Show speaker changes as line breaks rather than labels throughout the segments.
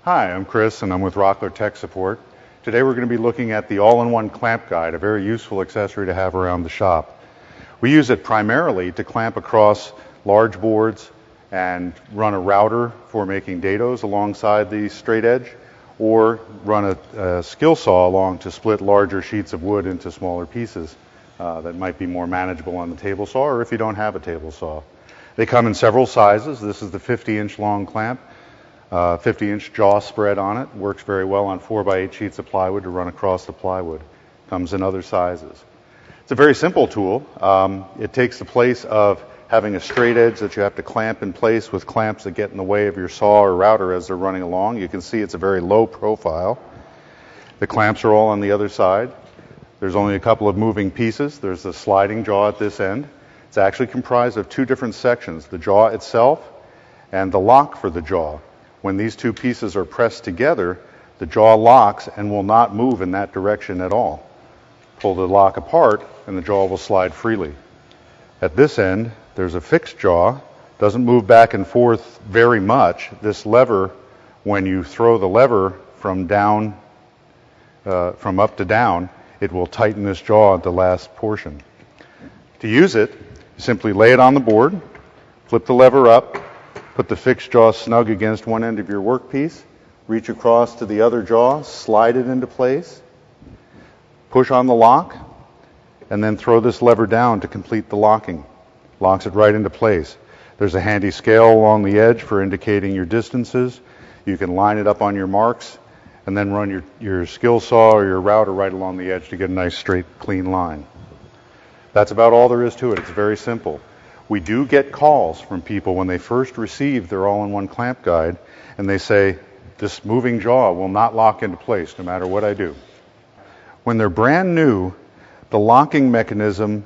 Hi, I'm Chris and I'm with Rockler Tech Support. Today we're going to be looking at the all-in-one clamp guide, a very useful accessory to have around the shop. We use it primarily to clamp across large boards and run a router for making dados alongside the straight edge, or run a skill saw along to split larger sheets of wood into smaller pieces that might be more manageable on the table saw, or if you don't have a table saw. They come in several sizes. This is the 50-inch long clamp. 50-inch jaw spread on it. Works very well on 4x8 sheets of plywood to run across the plywood. Comes in other sizes. It's a very simple tool. It takes the place of having a straight edge that you have to clamp in place with clamps that get in the way of your saw or router as they're running along. You can see it's a very low profile. The clamps are all on the other side. There's only a couple of moving pieces. There's the sliding jaw at this end. It's actually comprised of two different sections, the jaw itself and the lock for the jaw. When these two pieces are pressed together, the jaw locks and will not move in that direction at all. Pull the lock apart and the jaw will slide freely. At this end, there's a fixed jaw. Doesn't move back and forth very much. This lever, when you throw the lever from up to down, it will tighten this jaw at the last portion. To use it, simply lay it on the board, flip the lever up, put the fixed jaw snug against one end of your workpiece, reach across to the other jaw, slide it into place, push on the lock, and then throw this lever down to complete the locking. Locks it right into place. There's a handy scale along the edge for indicating your distances. You can line it up on your marks and then run your skill saw or your router right along the edge to get a nice straight, clean line. That's about all there is to it. It's very simple. We do get calls from people when they first receive their all-in-one clamp guide, and they say, this moving jaw will not lock into place no matter what I do. When they're brand new, the locking mechanism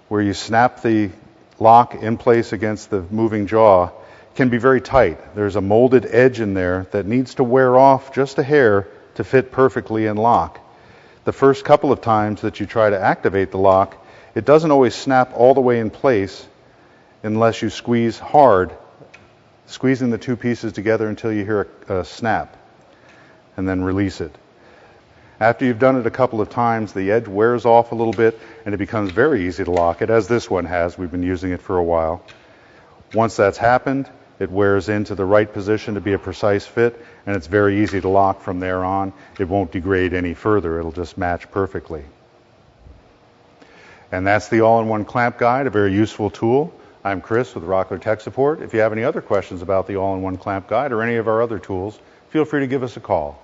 where you snap the lock in place against the moving jaw can be very tight. There's a molded edge in there that needs to wear off just a hair to fit perfectly in lock. The first couple of times that you try to activate the lock, it doesn't always snap all the way in place unless you squeeze hard, squeezing the two pieces together until you hear a snap, and then release it. After you've done it a couple of times, the edge wears off a little bit, and it becomes very easy to lock it, as this one has. We've been using it for a while. Once that's happened, it wears into the right position to be a precise fit, and it's very easy to lock from there on. It won't degrade any further. It'll just match perfectly. And that's the all-in-one clamp guide, a very useful tool. I'm Chris with Rockler Tech Support. If you have any other questions about the all-in-one clamp guide or any of our other tools, feel free to give us a call.